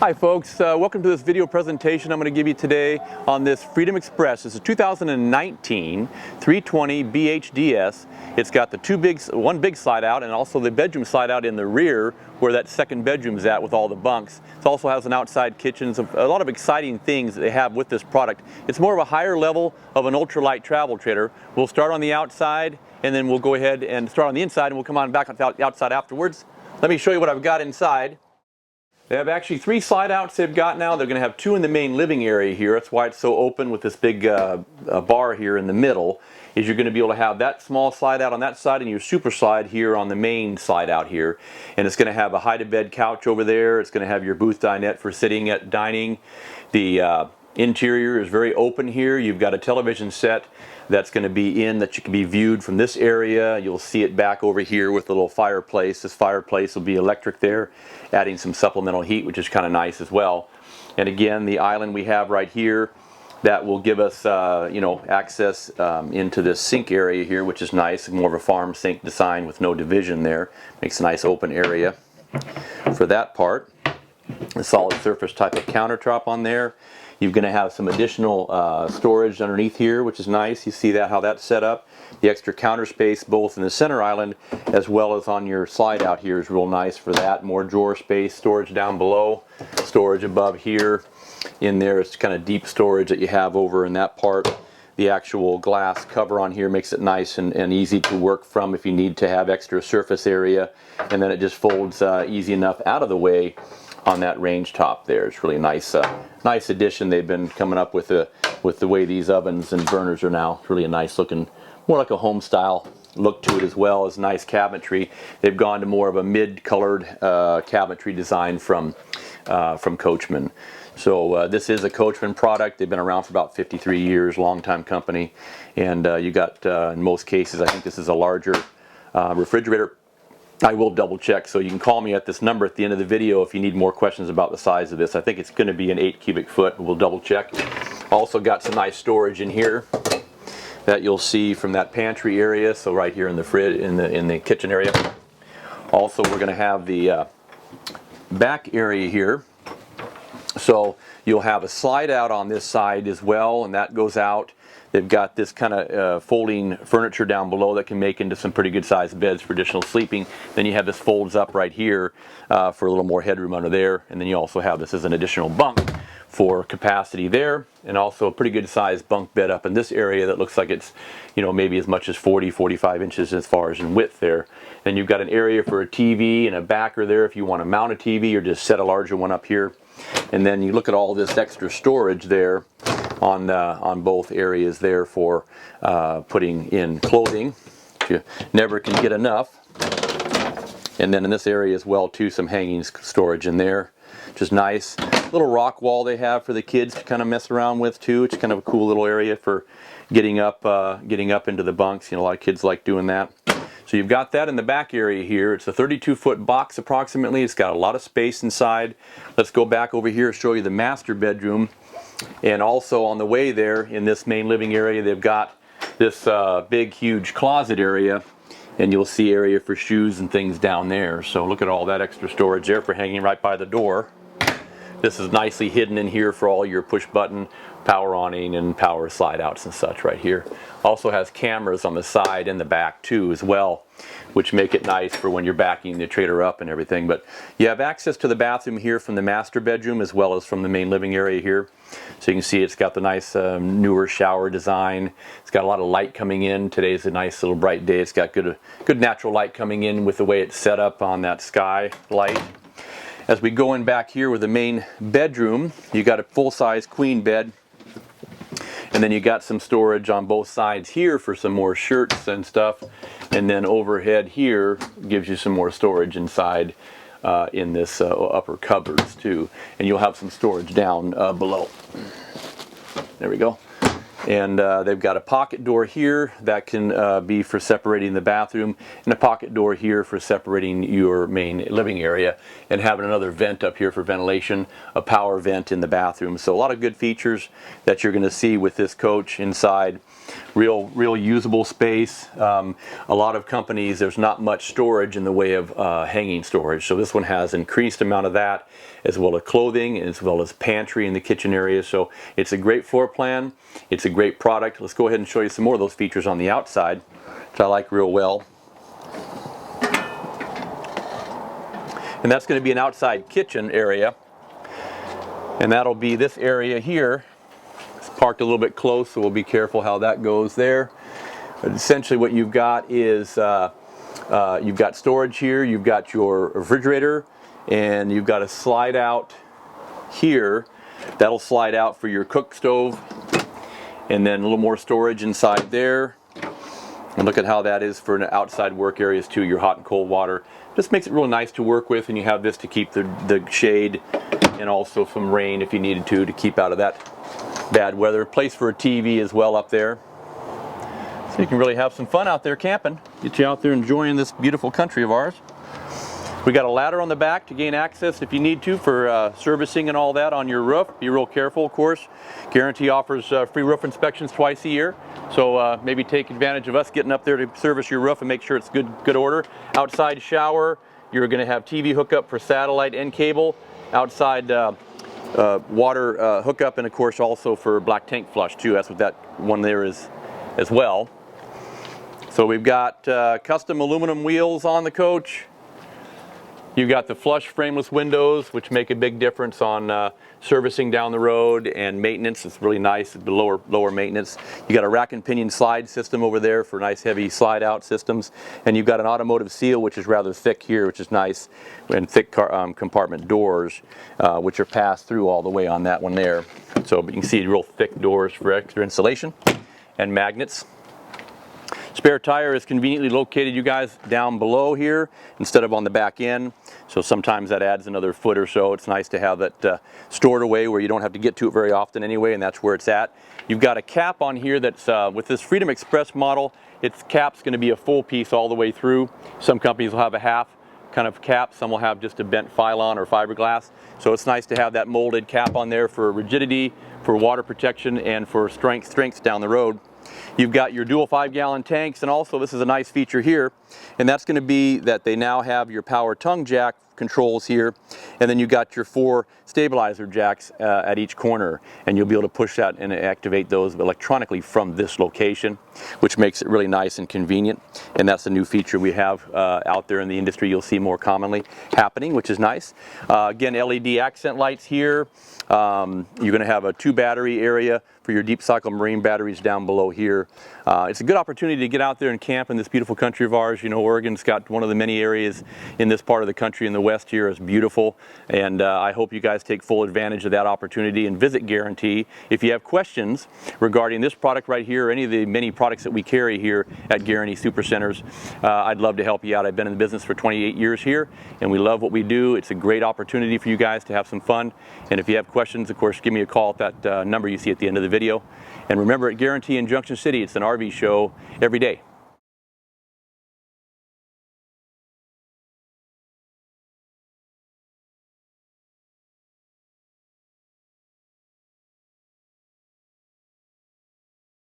Hi folks, welcome to this video presentation I'm going to give you today on this Freedom Express. This is 2019 320 BHDS. It's got the one big slide out and also the bedroom slide out in the rear where that second bedroom's at with all the bunks. It also has an outside kitchen, so a lot of exciting things that they have with this product. It's more of a higher level of an ultralight travel trailer. We'll start on the outside and then we'll go ahead and start on the inside and we'll come on back on the outside afterwards. Let me show you what I've got inside. They have actually 3 slide outs they've got now. They're going to have 2 in the main living area here. That's why it's so open with this big bar here in the middle. Is you're going to be able to have that small slide out on that side and your super slide here on the main slide out here. And it's going to have a hide-to-bed couch over there. It's going to have your booth dinette for sitting at dining. The interior is very open here. You've got a television set that's going to be in that you can be viewed from this area. You'll see it back over here with a little fireplace. This fireplace will be electric there, adding some supplemental heat, which is kind of nice as well. And again, the island we have right here that will give us access into this sink area here, which is nice. More of a farm sink design with no division there. Makes a nice open area for that part. A solid surface type of countertop on there. You're going to have some additional storage underneath here, which is nice. You see that how that's set up. The extra counter space both in the center island as well as on your slide out here is real nice for that. More drawer space, storage down below, storage above here. In there it's kind of deep storage that you have over in that part. The actual glass cover on here makes it nice and easy to work from if you need to have extra surface area. And then it just folds easy enough out of the way on that range top there. It's really nice, nice addition they've been coming up with the way these ovens and burners are now. It's really a nice looking, more like a home style look to it, as well as nice cabinetry. They've gone to more of a mid-colored cabinetry design from Coachmen. So this is a Coachmen product. They've been around for about 53 years, long-time company, and you got in most cases, I think this is a larger refrigerator. I will double check, so you can call me at this number at the end of the video if you need more questions about the size of this. I think it's going to be an 8 cubic foot, but we'll double check. Also got some nice storage in here that you'll see from that pantry area, so right here in the fridge, in the kitchen area. Also, we're going to have the back area here. So you'll have a slide out on this side as well, and that goes out. They've got this kind of folding furniture down below that can make into some pretty good sized beds for additional sleeping. Then you have this folds up right here for a little more headroom under there. And then you also have this as an additional bunk for capacity there, and also a pretty good sized bunk bed up in this area that looks like it's, maybe as much as 40-45 inches as far as in width there. Then you've got an area for a TV and a backer there if you want to mount a TV or just set a larger one up here. And then you look at all this extra storage there on both areas there for putting in clothing. You never can get enough. And then in this area as well too, some hanging storage in there, which is nice. Little rock wall they have for the kids to kind of mess around with too. It's kind of a cool little area for getting up into the bunks. A lot of kids like doing that. So you've got that in the back area here. It's a 32-foot box approximately. It's got a lot of space inside. Let's go back over here and show you the master bedroom. And also on the way there in this main living area, they've got this big huge closet area, and you'll see area for shoes and things down there. So look at all that extra storage there for hanging right by the door. This is nicely hidden in here for all your push button power awning and power slide outs and such right here. Also has cameras on the side and the back too as well, which make it nice for when you're backing the trailer up and everything. But you have access to the bathroom here from the master bedroom as well as from the main living area here. So you can see it's got the nice newer shower design. It's got a lot of light coming in. Today's a nice little bright day. It's got good natural light coming in with the way it's set up on that sky light. As we go in back here with the main bedroom, you got a full-size queen bed. And then you got some storage on both sides here for some more shirts and stuff. And then overhead here gives you some more storage inside in this upper cupboards too. And you'll have some storage down below. There we go. And they've got a pocket door here that can be for separating the bathroom, and a pocket door here for separating your main living area, and having another vent up here for ventilation, a power vent in the bathroom. So a lot of good features that you're going to see with this coach inside. real usable space. A lot of companies, there's not much storage in the way of hanging storage, so this one has increased amount of that, as well as clothing, as well as pantry in the kitchen area. So it's a great floor plan. It's a great product. Let's go ahead and show you some more of those features on the outside, which I like real well. And that's going to be an outside kitchen area, and that'll be this area here. It's parked a little bit close, so we'll be careful how that goes there. But essentially what you've got is you've got storage here, you've got your refrigerator, and you've got a slide out here. That'll slide out for your cook stove, and then a little more storage inside there. And look at how that is for an outside work areas too, your hot and cold water. Just makes it real nice to work with, and you have this to keep the shade and also some rain if you needed to keep out of that bad weather. Place for a TV as well up there. So you can really have some fun out there camping. Get you out there enjoying this beautiful country of ours. We got a ladder on the back to gain access if you need to for servicing and all that on your roof. Be real careful, of course. Guaranty offers free roof inspections twice a year. So maybe take advantage of us getting up there to service your roof and make sure it's good order. Outside shower, you're going to have TV hookup for satellite and cable. Outside water hookup, and of course also for black tank flush too. That's what that one there is as well. So we've got custom aluminum wheels on the coach. You've got the flush frameless windows, which make a big difference on servicing down the road and maintenance. It's really nice, the lower maintenance. You got a rack and pinion slide system over there for nice heavy slide out systems. And you've got an automotive seal, which is rather thick here, which is nice, and thick compartment doors, which are passed through all the way on that one there. So you can see real thick doors for extra insulation and magnets. Spare tire is conveniently located, you guys, down below here instead of on the back end. So sometimes that adds another foot or so. It's nice to have that stored away where you don't have to get to it very often anyway, and that's where it's at. You've got a cap on here that's, with this Freedom Express model, its cap's going to be a full piece all the way through. Some companies will have a half kind of cap. Some will have just a bent Phylon or fiberglass. So it's nice to have that molded cap on there for rigidity, for water protection, and for strength down the road. You've got your dual 5-gallon tanks, and also this is a nice feature here, and that's going to be that they now have your power tongue jack controls here, and then you got your 4 stabilizer jacks at each corner, and you'll be able to push that and activate those electronically from this location, which makes it really nice and convenient. And that's a new feature we have out there in the industry. You'll see more commonly happening, which is nice. Again, LED accent lights here. You're going to have a 2 battery area for your deep cycle marine batteries down below here. It's a good opportunity to get out there and camp in this beautiful country of ours. You know, Oregon's got one of the many areas in this part of the country in the west here is beautiful, and I hope you guys take full advantage of that opportunity and visit Guaranty. If you have questions regarding this product right here or any of the many products that we carry here at Guaranty Supercenters, I'd love to help you out. I've been in the business for 28 years here, and we love what we do. It's a great opportunity for you guys to have some fun, and if you have questions, of course, give me a call at that number you see at the end of the video. And remember, at Guaranty in Junction City, it's an RV show every day.